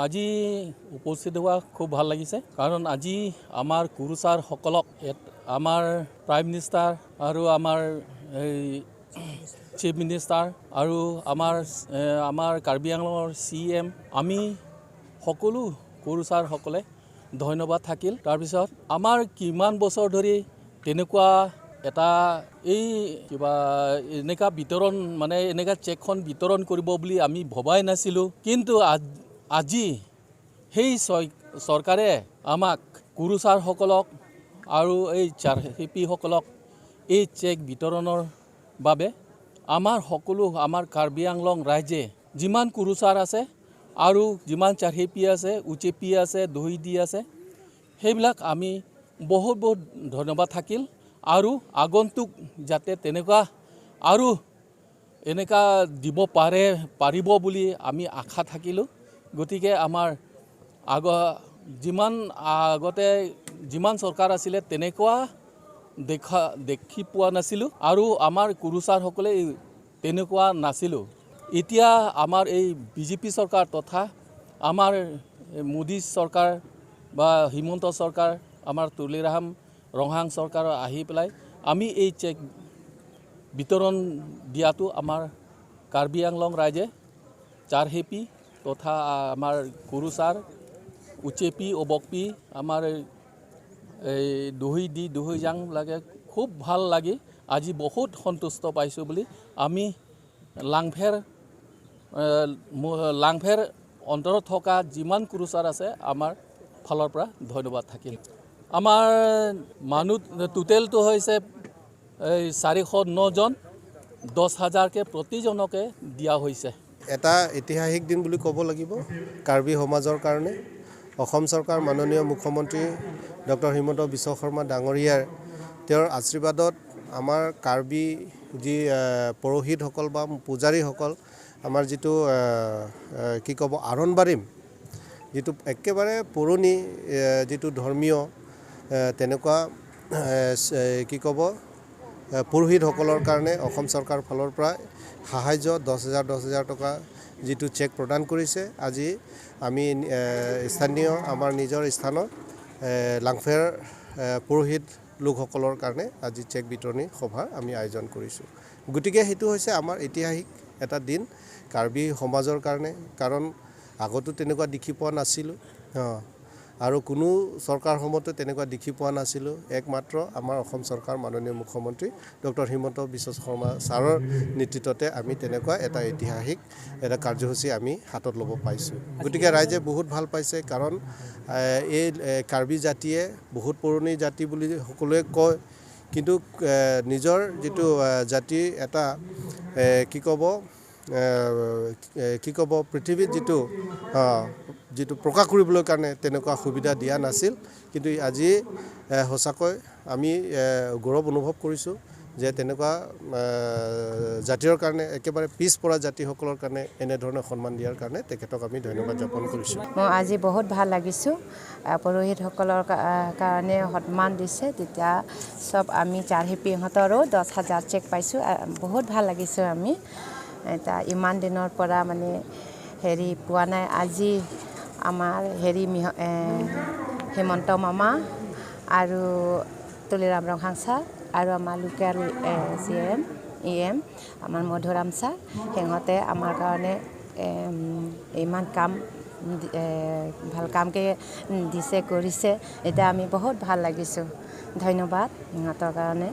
আজি উপস্থিত হোৱা খুব ভাল লাগিছে কাৰণ আজি আমাৰ কুৰুচাৰসকলক আমাৰ প্ৰাইম মিনিষ্টাৰ আৰু আমাৰ চিফ মিনিষ্টাৰ আৰু আমাৰ কাৰ্বি আংলঙৰ CM আমি সকলো কুৰুচাৰসকলে ধন্যবাদ থাকিল। তাৰপিছত আমাৰ কিমান বছৰ ধৰি তেনেকুৱা এটা এই কিবা এনেকা বিতৰণ মানে এনেকা চেকখন বিতৰণ কৰিব বুলি আমি ভবাই নাছিলোঁ, কিন্তু আজি সেই চৰকাৰে আমাক কুৰুচাৰসকলক আৰু এই চাৰহেপিসকলক এই চেক বিতৰণৰ বাবে আমাৰ কাৰ্বি আংলং ৰাইজে যিমান কুৰুচাৰ আছে আৰু যিমান চাৰহেপি আছে, উচেপি আছে, দহিদি আছে, সেইবিলাক আমি বহুত ধন্যবাদ থাকিল। আৰু আগন্তুক যাতে তেনেকুৱা আৰু এনেকা দিব পাৰিব বুলি আমি আশা থাকিলোঁ। গতিকে আমাৰ আগতে যিমান চৰকাৰ আছিলে তেনেকুৱা দেখি পোৱা নাছিলোঁ আৰু আমাৰ কুৰুচাৰসকলে তেনেকুৱা নাছিলোঁ। এতিয়া আমাৰ এই BJP চৰকাৰ তথা আমাৰ মোদী চৰকাৰ বা হিমন্ত চৰকাৰ, আমাৰ তুলিৰাম ৰহাং চৰকাৰ আহি পেলাই আমি এই চেক বিতৰণ দিয়াটো আমাৰ কাৰ্বি আংলং ৰাইজে চাৰহেপি তথা আমাৰ কুৰুচাৰ, উচেপি, অবকপি, আমাৰ এই দহিজাং লাগে খুব ভাল লাগি আজি বহুত সন্তুষ্ট পাইছোঁ বুলি আমি লাংফেৰ অন্তৰত থকা যিমান কুৰুচাৰ আছে আমাৰ ফালৰ পৰা ধন্যবাদ থাকিল। আমাৰ মানুহ টোটেলটো হৈছে 409 জন, 10,000কে প্ৰতিজনকে দিয়া হৈছে। এটা ঐতিহাসিক দিন বুলি ক'ব লাগিব কাৰ্বি সমাজৰ কাৰণে। অসম চৰকাৰ মাননীয় মুখ্যমন্ত্ৰী ডক্টৰ হিমন্ত বিশ্ব শৰ্মা ডাঙৰীয়াৰ তেওঁৰ আশীৰ্বাদত আমাৰ কাৰ্বি যি পুৰোহিতসকল বা পূজাৰীসকল, আমাৰ যিটো কি ক'ব আৰণবাৰিম, যিটো একেবাৰে পুৰণি যিটো ধৰ্মীয় তেনেকুৱা কি ক'ব পুৰোহিতসকলৰ কাৰণে অসম চৰকাৰৰ ফালৰ পৰা সাহায্য 10,000 টকা যিটো চেক প্ৰদান কৰিছে। আজি আমি স্থানীয় আমাৰ নিজৰ স্থানত লাংফেৰ পুৰোহিত লোকসকলৰ কাৰণে আজি চেক বিতৰণী সভা আমি আয়োজন কৰিছোঁ। গতিকে সেইটো হৈছে আমাৰ ঐতিহাসিক এটা দিন কাৰ্বি সমাজৰ কাৰণে, কাৰণ আগতো তেনেকুৱা দেখি পোৱা নাছিলোঁ আৰু কোনো চৰকাৰ সময়তো তেনেকুৱা দেখি পোৱা নাছিলোঁ। একমাত্ৰ আমাৰ অসম চৰকাৰ মাননীয় মুখ্যমন্ত্ৰী ডক্টৰ হিমন্ত বিশ্ব শৰ্মা ছাৰৰ নেতৃত্বতে আমি তেনেকুৱা এটা ঐতিহাসিক এটা কাৰ্যসূচী আমি হাতত ল'ব পাইছোঁ। গতিকে ৰাইজে বহুত ভাল পাইছে, কাৰণ এই কাৰ্বি জাতিয়ে বহুত পুৰণি জাতি বুলি সকলোৱে কয়, কিন্তু নিজৰ যিটো জাতি এটা কি ক'ব পৃথিৱীত যিটো প্ৰকাশ কৰিবলৈ কাৰণে তেনেকুৱা সুবিধা দিয়া নাছিল। কিন্তু আজি সঁচাকৈ আমি গৌৰৱ অনুভৱ কৰিছোঁ যে তেনেকুৱা জাতিৰ কাৰণে, একেবাৰে পিছপৰা জাতিসকলৰ কাৰণে এনেধৰণৰ সন্মান দিয়াৰ কাৰণে তেখেতক আমি ধন্যবাদ জ্ঞাপন কৰিছোঁ। মই আজি বহুত ভাল লাগিছোঁ, পুৰোহিতসকলৰ কাৰণে সন্মান দিছে, তেতিয়া চব আমি চাৰহেপিহঁতৰো 10,000 চেক পাইছোঁ, বহুত ভাল লাগিছোঁ। আমি এতিয়া ইমান দিনৰ পৰা মানে পোৱা নাই। আজি আমাৰ হিমন্ত মামা আৰু তুলিৰাম ৰহাং ছাৰ আৰু আমাৰ লোকেল CM EM আমাৰ মধুৰাম ছাৰ, সিহঁতে আমাৰ কাৰণে ইমান ভাল কামকে দিছে কৰিছে। এতিয়া আমি বহুত ভাল লাগিছোঁ। ধন্যবাদ সিহঁতৰ কাৰণে।